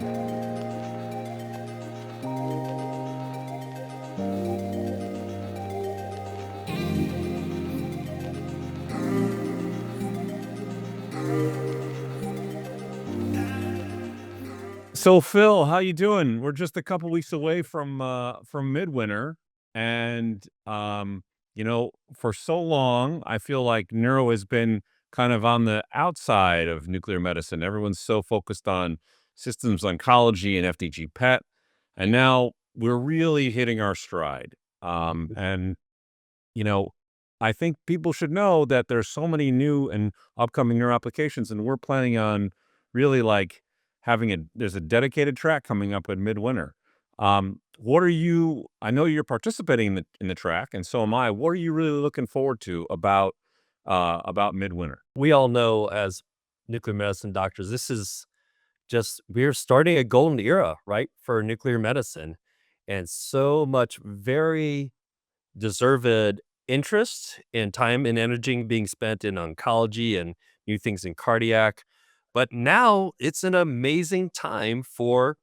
So Phil, how you doing? We're just a couple weeks away from midwinter, and for so long, I feel like neuro has been kind of on the outside of nuclear medicine. Everyone's so focused on systems oncology and FDG PET, and now we're really hitting our stride. And you know, I think people should know that there's so many new and upcoming neuro applications, and we're planning on really like there's a dedicated track coming up at midwinter. What are you? I know you're participating in the track, and so am I. What are you really looking forward to about midwinter? We all know as nuclear medicine doctors, this is just we're starting a golden era, right, for nuclear medicine. And so much very deserved interest and time and energy being spent in oncology and new things in cardiac. But now it's an amazing time for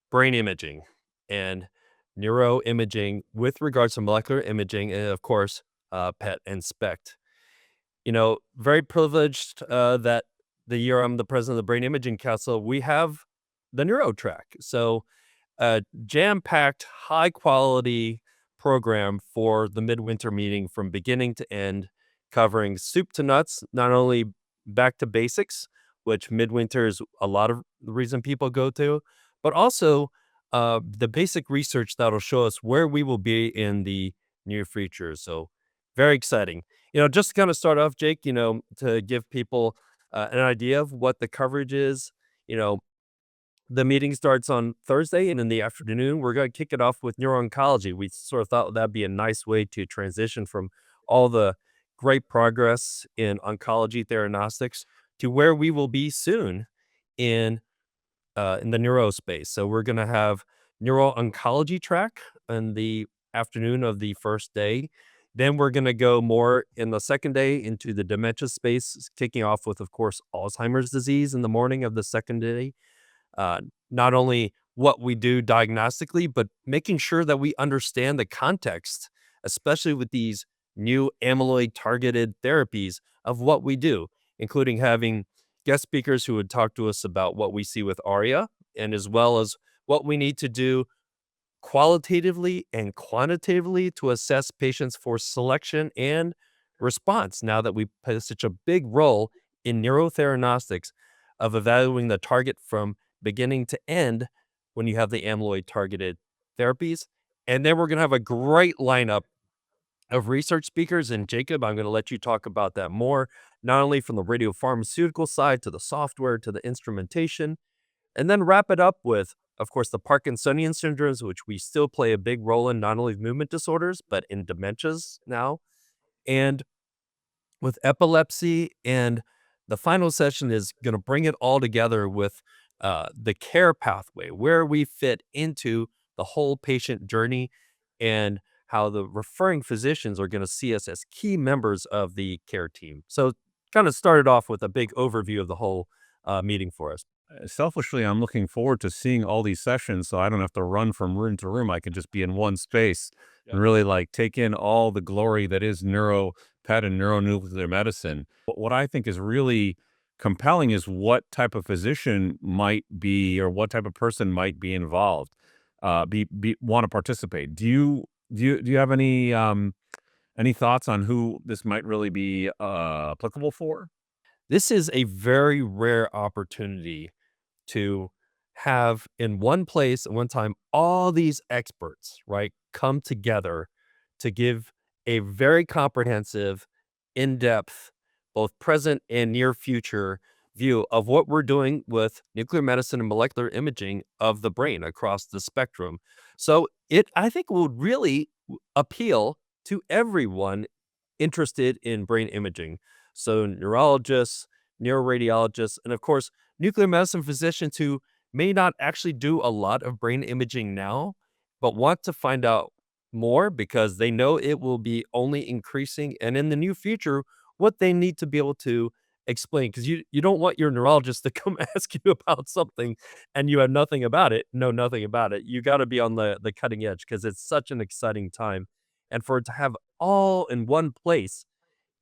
brain imaging and neuroimaging with regards to molecular imaging and, of course, PET and SPECT. Very privileged that the year I'm the president of the Brain Imaging Council, we have the neuro track. So, a jam-packed, high-quality program for the midwinter meeting from beginning to end, covering soup to nuts, not only back to basics, which midwinter is a lot of the reason people go to, but also the basic research that'll show us where we will be in the near future. So, very exciting. Just to kind of start off, Jake, to give people an idea of what the coverage is, you know, the meeting starts on Thursday, and in the afternoon, we're going to kick it off with neuro-oncology. We sort of thought that'd be a nice way to transition from all the great progress in oncology theranostics to where we will be soon in in the neuro space. So we're going to have neuro-oncology track in the afternoon of the first day. Then we're going to go more in the second day into the dementia space, kicking off with, of course, Alzheimer's disease in the morning of the second day. Not only what we do diagnostically, but making sure that we understand the context, especially with these new amyloid targeted therapies of what we do, including having guest speakers who would talk to us about what we see with ARIA and as well as what we need to do qualitatively and quantitatively to assess patients for selection and response now that we play such a big role in neurotheranostics of evaluating the target from beginning to end when you have the amyloid targeted therapies. And then we're going to have a great lineup of research speakers. And Jacob, I'm going to let you talk about that more, not only from the radiopharmaceutical side to the software to the instrumentation, and then wrap it up with, of course, the Parkinsonian syndromes, which we still play a big role in, not only movement disorders, but in dementias now. And with epilepsy. And the final session is going to bring it all together with the care pathway, where we fit into the whole patient journey and how the referring physicians are going to see us as key members of the care team. So, kind of started off with a big overview of the whole meeting for us. Selfishly, I'm looking forward to seeing all these sessions so I don't have to run from room to room. I can just be in one space Yeah. and really like take in all the glory that is neuro pet and neuronuclear medicine. But what I think is really compelling is what type of physician might be or what type of person might be involved, be want to participate. Do you have any thoughts on who this might really be applicable for? This is a very rare opportunity to have in one place at one time all these experts, right, come together to give a very comprehensive, in-depth, both present and near future view of what we're doing with nuclear medicine and molecular imaging of the brain across the spectrum. So it I think will really appeal to everyone interested in brain imaging. So neurologists, neuroradiologists, and of course, nuclear medicine physicians who may not actually do a lot of brain imaging now, but want to find out more because they know it will be only increasing and in the near future, what they need to be able to explain, because you don't want your neurologist to come ask you about something and you have nothing about it, know nothing about it. You gotta be on the cutting edge because it's such an exciting time, and for it to have all in one place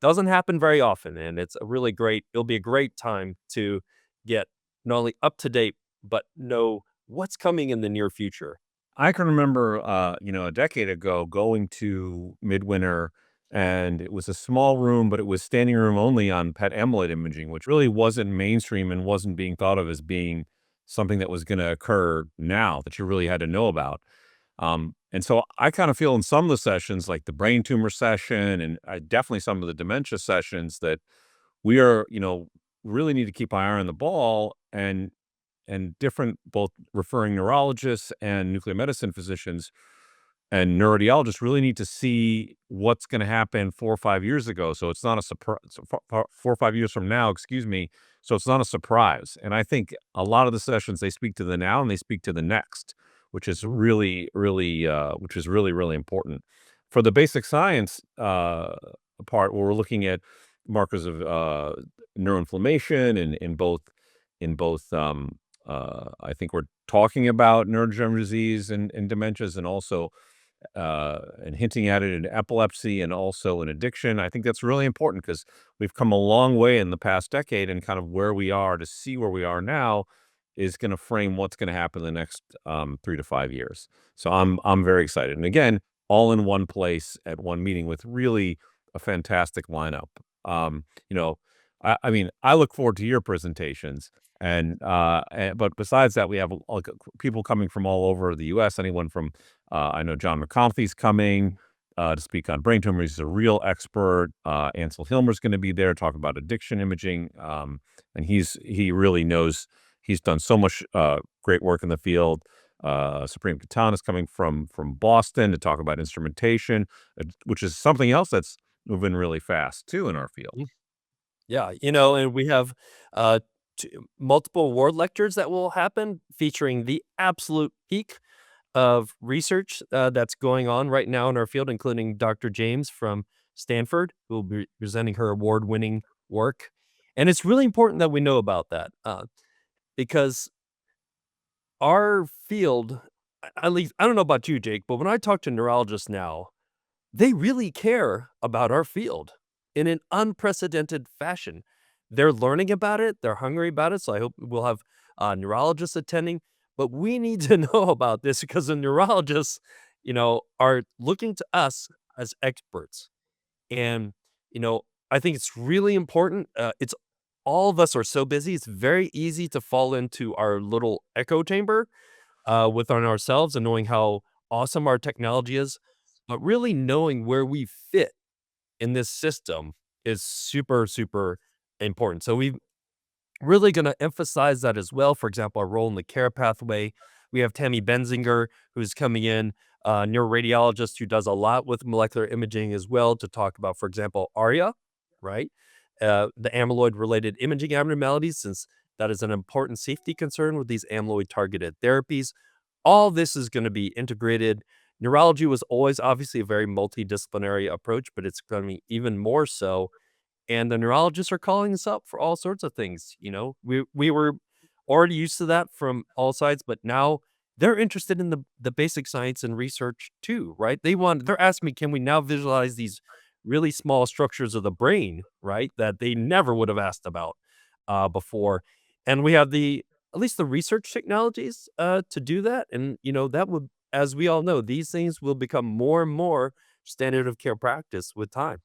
doesn't happen very often, and it's a really great it'll be a great time to get not only up to date, but know what's coming in the near future. I can remember, a decade ago going to Midwinter, and it was a small room, but it was standing room only on PET amyloid imaging, which really wasn't mainstream and wasn't being thought of as being something that was going to occur now that you really had to know about. And so I kind of feel in some of the sessions, like the brain tumor session, and definitely some of the dementia sessions, that we are, really need to keep our eye on the ball, and different both referring neurologists and nuclear medicine physicians and neuroradiologists really need to see what's going to happen 4 or 5 years ago. So it's not a surprise. 4 or 5 years from now, excuse me. So it's not a surprise. And I think a lot of the sessions they speak to the now and they speak to the next, which is really important. For the basic science part, where we're looking at markers of neuroinflammation and in both. I think we're talking about neurodegenerative disease and dementias, and also and hinting at it in epilepsy and also in addiction. I think that's really important because we've come a long way in the past decade, and kind of where we are to see where we are now is going to frame what's going to happen in the next 3 to 5 years. So I'm very excited, and again, all in one place at one meeting with really a fantastic lineup. You know, I mean, I look forward to your presentations, but besides that, we have like people coming from all over the U.S. Anyone from I know John McCarthy's coming to speak on brain tumors. He's a real expert. Ansel Hilmer's going to be there talking about addiction imaging, and he really knows. He's done so much great work in the field. Supreme Katan is coming from Boston to talk about instrumentation, which is something else that's moving really fast too in our field. Yeah, and we have, t multiple award lectures that will happen featuring the absolute peak of research, that's going on right now in our field, including Dr. James from Stanford, who will be presenting her award-winning work, and it's really important that we know about that, because our field, at least I don't know about you, Jake, but when I talk to neurologists now, they really care about our field in an unprecedented fashion. They're learning about it, they're hungry about it, so I hope we'll have, neurologists attending, but we need to know about this because the neurologists, are looking to us as experts, and, I think it's really important, it's all of us are so busy, it's very easy to fall into our little echo chamber, within ourselves and knowing how awesome our technology is, but really knowing where we fit in this system is super, super important. So we really going to emphasize that as well. For example, our role in the care pathway. We have Tammy Benzinger, who's coming in, a neuroradiologist who does a lot with molecular imaging as well, to talk about, for example, ARIA, right? The amyloid related imaging abnormalities, since that is an important safety concern with these amyloid targeted therapies. All this is going to be integrated. Neurology was always obviously a very multidisciplinary approach, but it's going to be even more so, and the neurologists are calling us up for all sorts of things. We were already used to that from all sides, but now they're interested in the basic science and research too, right? They're asking me, can we now visualize these really small structures of the brain, right? That they never would have asked about before. And we have at least the research technologies to do that. And that would, as we all know, these things will become more and more standard of care practice with time.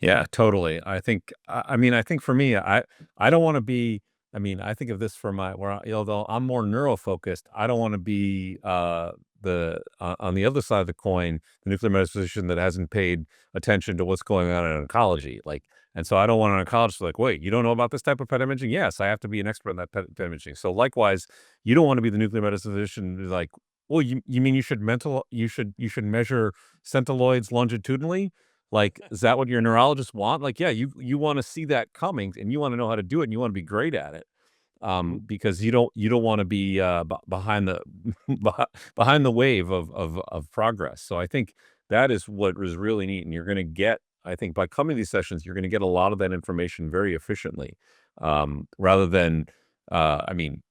Yeah, totally. I think for me, I don't want to be. I mean, I think of this for my where although I'm more neuro focused, I don't want to be the on the other side of the coin, the nuclear medicine physician that hasn't paid attention to what's going on in oncology. And so I don't want an oncologist to be like, wait, you don't know about this type of PET imaging? Yes, I have to be an expert in that PET imaging. So likewise, you don't want to be the nuclear medicine physician who's like, well, you mean you should measure centiloids longitudinally? Like, is that what your neurologists want? Like, yeah, you wanna see that coming, and you wanna know how to do it, and you wanna be great at it, Mhm. because you don't wanna be, behind the behind the wave of progress. So I think that is what is really neat, and you're gonna get I think by coming to these sessions, you're going to get a lot of that information very efficiently, rather than, I mean,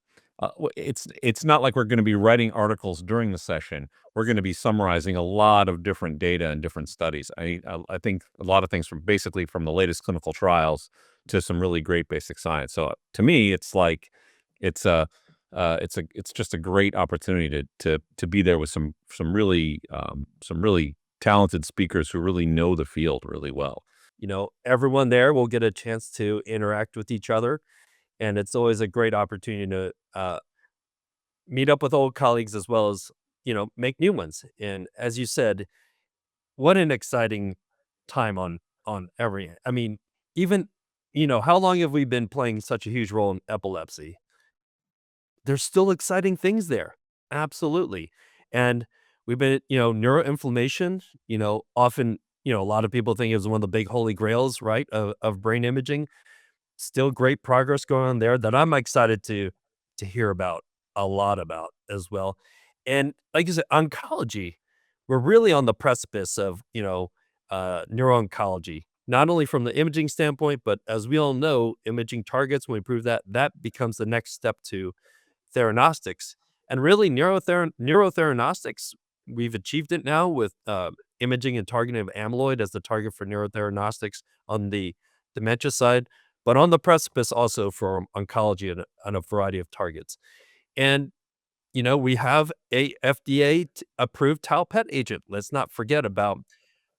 it's not like we're going to be writing articles during the session. We're going to be summarizing a lot of different data and different studies. I think a lot of things from basically from the latest clinical trials to some really great basic science. So to me, it's like it's a it's just a great opportunity to be there with some really talented speakers who really know the field really well. Everyone there will get a chance to interact with each other, and it's always a great opportunity to meet up with old colleagues as well as, make new ones. And as you said, what an exciting time on every I mean, even, how long have we been playing such a huge role in epilepsy? There's still exciting things there. Absolutely. And we've been, neuroinflammation, often, a lot of people think it was one of the big holy grails, right, of brain imaging. Still great progress going on there that I'm excited to hear about, a lot about as well. And like you said, oncology, we're really on the precipice of, neuro-oncology, not only from the imaging standpoint, but as we all know, imaging targets, when we prove that, that becomes the next step to theranostics. And really, neurotheranostics, we've achieved it now with imaging and targeting of amyloid as the target for neurotheranostics on the dementia side, but on the precipice also for oncology and a variety of targets. And, we have a FDA approved tau PET agent. Let's not forget about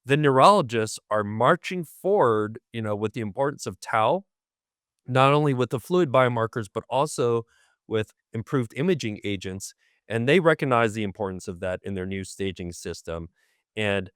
the neurologists are marching forward, with the importance of tau, not only with the fluid biomarkers, but also with improved imaging agents. And they recognize the importance of that in their new staging system. And,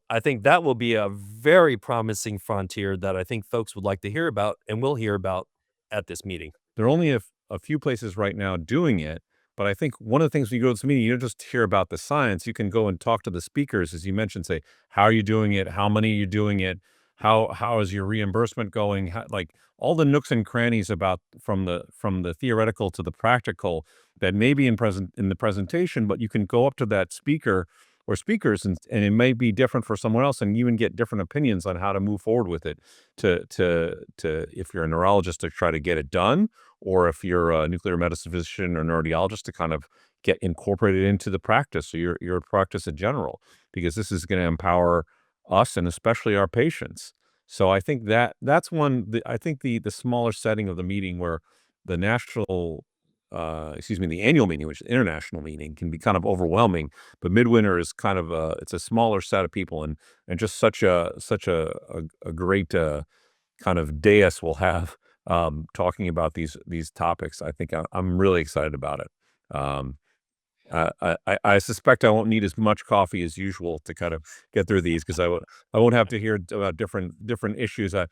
I think that will be a very promising frontier that I think folks would like to hear about and will hear about at this meeting. There are only a few places right now doing it, but I think one of the things when you go to this meeting, you don't just hear about the science. You can go and talk to the speakers, as you mentioned, say, how are you doing it? How many are you doing it? How is your reimbursement going? Like all the nooks and crannies about from the theoretical to the practical that may be in the presentation, but you can go up to that speaker or speakers and it may be different for someone else and even get different opinions on how to move forward with it to if you're a neurologist to try to get it done, or if you're a nuclear medicine physician or neurodiologist to kind of get incorporated into the practice or your practice in general, because this is going to empower us and especially our patients. So I think that's I think the smaller setting of the meeting where the the annual meeting, which is international meeting, can be kind of overwhelming. But Midwinter is kind of it's a smaller set of people and just such a great kind of dais we'll have talking about these topics. I think I'm really excited about it. Um, I suspect I won't need as much coffee as usual to kind of get through these because I won't have to hear about different issues that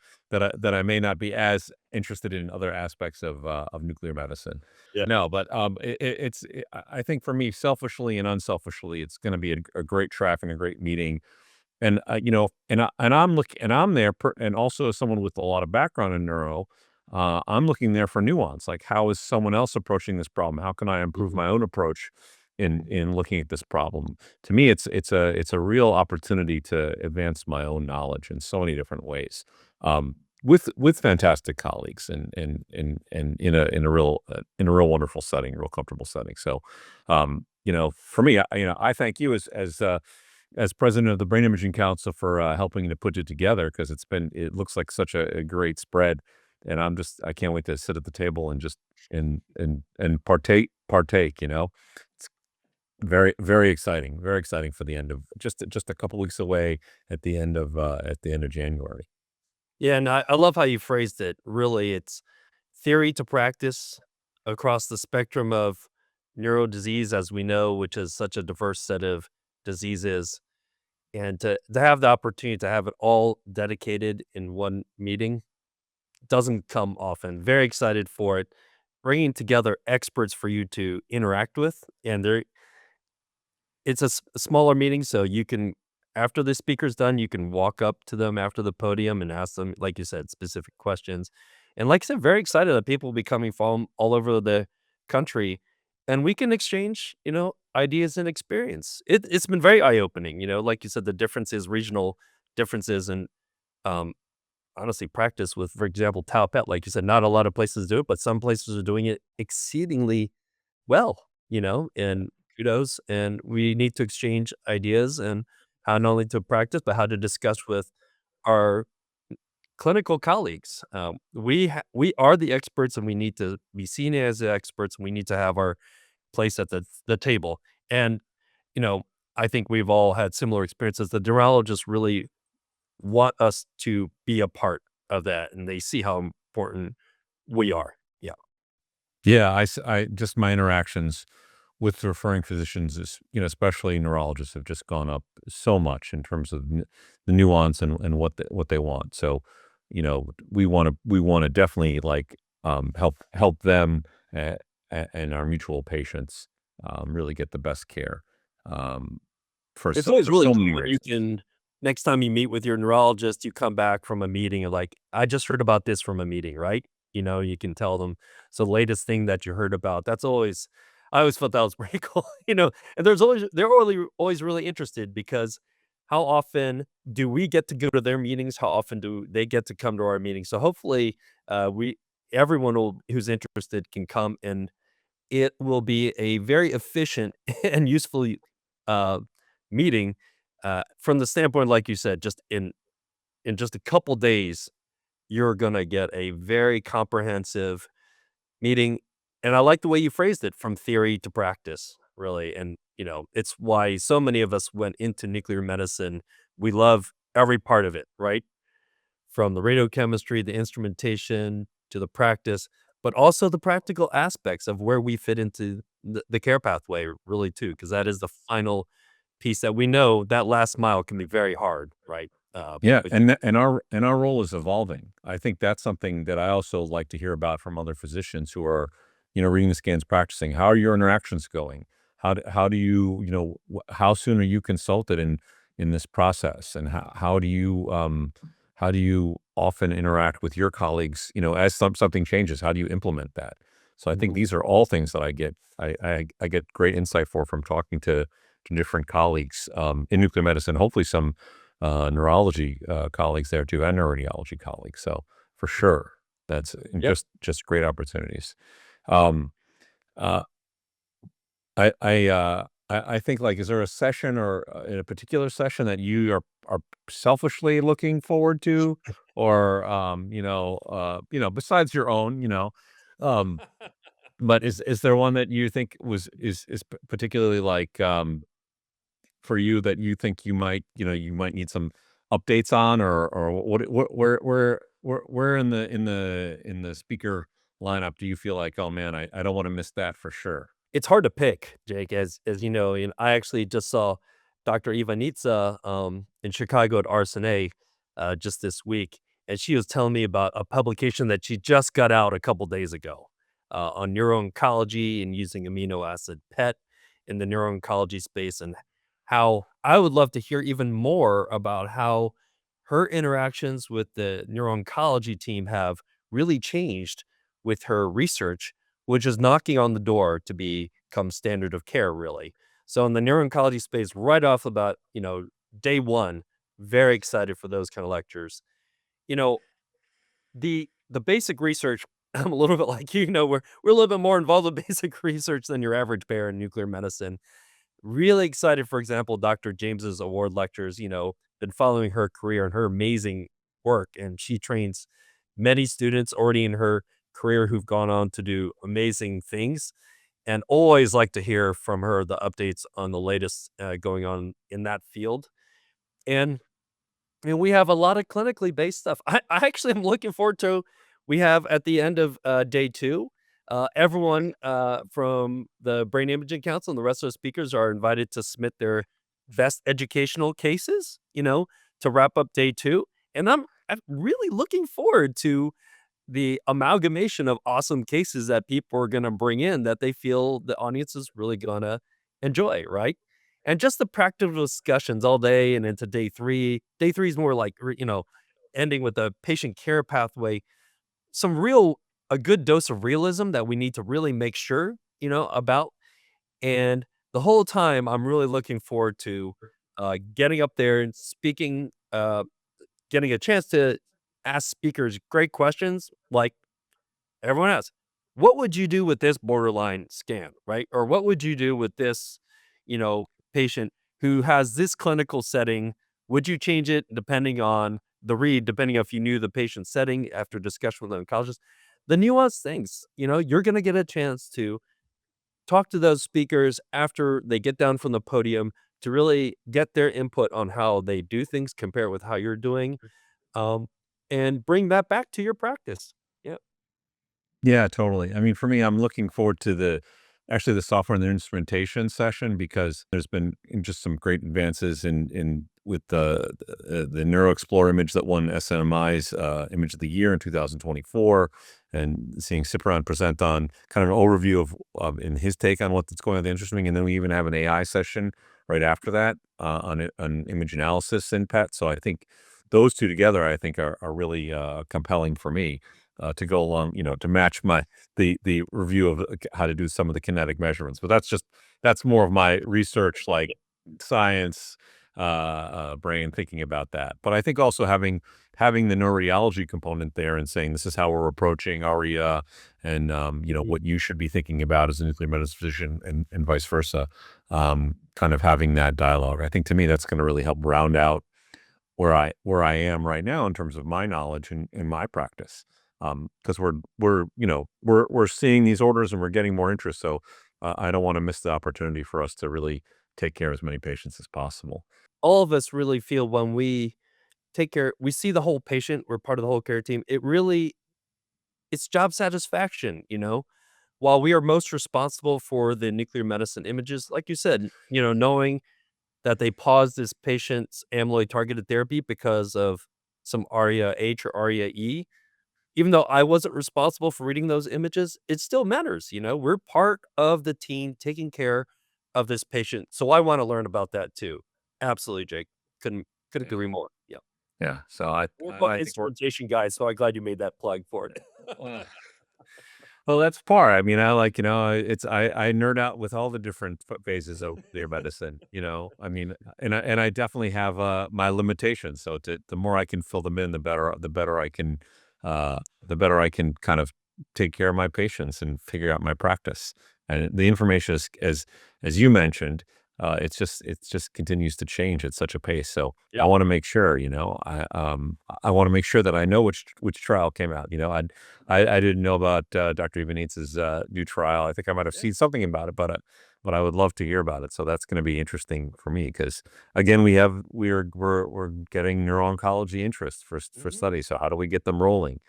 I may not be as interested in other aspects of nuclear medicine. Yeah. No, but I think for me, selfishly and unselfishly, it's going to be a great track and a great meeting. And, and I'm there and also as someone with a lot of background in neuro, I'm looking there for nuance, like, how is someone else approaching this problem? How can I improve Mhm. my own approach in looking at this problem? To me, it's a real opportunity to advance my own knowledge in so many different ways, with fantastic colleagues and in a real wonderful setting, real comfortable setting. So, for me, I thank you as president of the Brain Imaging Council for helping to put it together because it looks like such a great spread, and I can't wait to sit at the table and just and partake. It's very exciting for the end of just a couple weeks away at the end of January. Yeah, and I love how you phrased it. Really, it's theory to practice across the spectrum of neuro disease, as we know, which is such a diverse set of diseases. And to have the opportunity to have it all dedicated in one meeting doesn't come often. Very excited for it. Bringing together experts for you to interact with. And it's a smaller meeting, so you can after the speaker's done, you can walk up to them after the podium and ask them, like you said, specific questions. And like I said, very excited that people will be coming from all over the country, and we can exchange, ideas and experience. It's been very eye-opening, like you said, the differences regional differences in, um, honestly, practice with, for example, tau PET. Like you said, not a lot of places do it, but some places are doing it exceedingly well, and kudos. And we need to exchange ideas and how not only to practice, but how to discuss with our clinical colleagues. We are the experts, and we need to be seen as the experts. And we need to have our place at the table. And you know, I think we've all had similar experiences. The neurologists really want us to be a part of that, and they see how important we are. Yeah. Yeah, just my interactions with the referring physicians is, especially neurologists have just gone up so much in terms of the nuance and what they want. So, we want to definitely like help them and our mutual patients really get the best care um, It's always for really so cool many when you reasons. can next time you meet with your neurologist, you come back from a meeting and like, "I just heard about this from a meeting," right? You can tell them, "It's the latest thing that you heard about." That's always I always felt that was pretty cool, and they're always really interested because how often do we get to go to their meetings? How often do they get to come to our meetings? So hopefully, we everyone who's interested can come, and it will be a very efficient and useful, uh, meeting, from the standpoint, like you said, just in just a couple days, you're gonna get a very comprehensive meeting, and I like the way you phrased it, from theory to practice, really, and, it's why so many of us went into nuclear medicine. We love every part of it, right? From the radiochemistry, the instrumentation, to the practice, but also the practical aspects of where we fit into the care pathway, really, too, because that is the final piece that we know that last mile can be very hard, right? Yeah, But and our role is evolving. I think that's something that I also like to hear about from other physicians who are, reading the scans, practicing. How are your interactions going? How do you, how soon are you consulted in this process, and how do you often interact with your colleagues? As something changes, how do you implement that? So I think Mhm. these are all things that I get great insight from talking to different colleagues in nuclear medicine. Hopefully, some neurology colleagues there too, and neuroradiology colleagues. So for sure, that's Yep. just great opportunities. Um, uh, I think like, is there a session or in a particular session that you are selfishly looking forward to, or besides your own, um, but is there one that you think is particularly like for you that you think you might need some updates on, or where in the speaker lineup do you feel like, "Oh, man, I don't wanna miss that for sure." It's hard to pick, Jake, as you know, and I actually just saw Dr. Ivanitsa, in Chicago at RSNA, just this week, and she was telling me about a publication that she just got out a couple days ago, on neuro-oncology and using amino acid PET in the neuro-oncology space, and how I would love to hear even more about how her interactions with the neuro-oncology team have really changed with her research, which is knocking on the door to become standard of care, really. So in the neuro-oncology space, right off about, day one, very excited for those kind of lectures. You know, the basic research, I'm a little bit like you, we're a little bit more involved with basic research than your average bear in nuclear medicine. Really excited, for example, Dr. James's award lectures, been following her career and her amazing work, and she trains many students already in her career who've gone on to do amazing things, and always like to hear from her the updates on the latest, going on in that field. And we have a lot of clinically based stuff. I actually am looking forward to we have at the end of, day 2, everyone, from the Brain Imaging Council and the rest of the speakers are invited to submit their best educational cases, to wrap up day 2, and I'm really looking forward to the amalgamation of awesome cases that people are gonna bring in that they feel the audience is really gonna enjoy, right? And just the practical discussions all day and into day 3. Day 3 is more like, ending with a patient care pathway, some real a good dose of realism that we need to really make sure, about. And the whole time, I'm really looking forward to, getting up there and speaking, getting a chance to ask speakers great questions like everyone else. What would you do with this borderline scan, right? Or what would you do with this, patient who has this clinical setting? Would you change it depending on the read, depending if you knew the patient's setting after discussion with the oncologist? The nuanced things, you're going to get a chance to talk to those speakers after they get down from the podium to really get their input on how they do things, compare it with how you're doing, um, and bring that back to your practice. Yeah. Yeah, totally. I mean, for me, I'm looking forward to the software and the instrumentation session because there's been just some great advances in with the NeuroExplore image that won SNMI's Image of the Year in 2024, and seeing Cyprian present on kind of an overview of in his take on what's going on with the interesting, and then we even have an AI session right after that on image analysis in PET. So I think those two together, I think, are really compelling for me to go along, to match the review of how to do some of the kinetic measurements. But that's more of my research, like science brain thinking about that. But I think also having the neurology component there and saying this is how we're approaching ARIA and Mhm. what you should be thinking about as a nuclear medicine physician and vice versa. Kind of having that dialogue. I think to me that's going to really help round out where I am right now in terms of my knowledge and in my practice. Because we're seeing these orders and we're getting more interest. So I don't want to miss the opportunity for us to really take care of as many patients as possible. All of us really feel when we take care, we see the whole patient, we're part of the whole care team. It's job satisfaction. While we are most responsible for the nuclear medicine images, like you said, knowing that they paused this patient's amyloid targeted therapy because of some ARIA H or ARIA E. Even though I wasn't responsible for reading those images, it still matters. We're part of the team taking care of this patient. So I want to learn about that too. Absolutely, Jake. Couldn't Yeah. agree more. Yeah. Yeah. So I We're I, both I think we're instrumentation guys, so I'm glad you made that plug for it. well, well, that's part. I mean, I like, I nerd out with all the different phases of nuclear medicine. I mean, and I definitely have my limitations. So the more I can fill them in, the better I can kind of take care of my patients and figure out my practice. And the information is as you mentioned, it just continues to change at such a pace. So I Yep. want to make sure, I want to make sure that I know which trial came out. I didn't know about Dr. Ivanitz's new trial. I think I might have Yeah. seen something about it, but I would love to hear about it. So that's going to be interesting for me because again, we're getting neuro-oncology interest for Mhm. studies. So how do we get them rolling?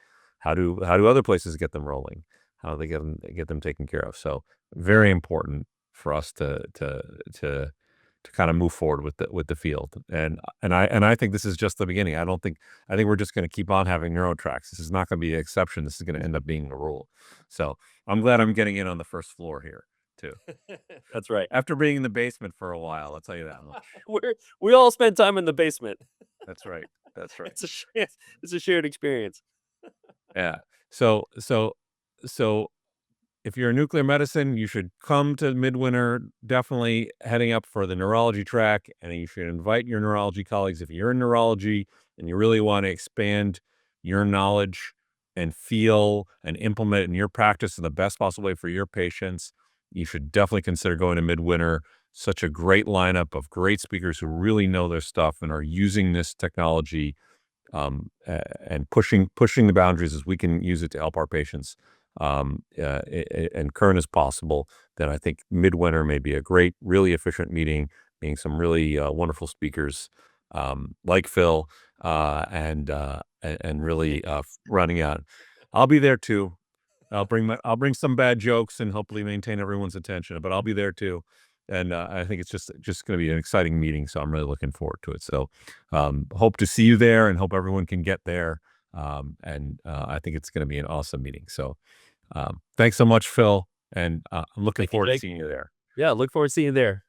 How do other places get them rolling? How do they get them taken care of? So very important for us to kind of move forward with the field. And I think this is just the beginning. I think we're just going to keep on having neurotracks. This is not going to be the exception. This is going to end up being the rule. So I'm glad I'm getting in on the first floor here too. That's right. After being in the basement for a while, I'll tell you that much. We all spend time in the basement. That's right. That's right. It's a shared experience. Yeah. So if you're a nuclear medicine, you should come to Midwinter, definitely heading up for the neurology track, and you should invite your neurology colleagues. If you're in neurology and you really want to expand your knowledge and feel and implement it in your practice in the best possible way for your patients, you should definitely consider going to Midwinter. Such a great lineup of great speakers who really know their stuff and are using this technology and pushing the boundaries as we can use it to help our patients and current as possible, then I think midwinter may be a great, really efficient meeting, being some really wonderful speakers like Phil and really running out. I'll be there too. I'll bring some bad jokes and hopefully maintain everyone's attention, but I'll be there too. And I think it's just going to be an exciting meeting, so I'm really looking forward to it. So hope to see you there, and hope everyone can get there. And I think it's going to be an awesome meeting. So thanks so much, Phil, and I'm looking Thank you, forward to Jake. seeing you there. Yeah, look forward to seeing you there.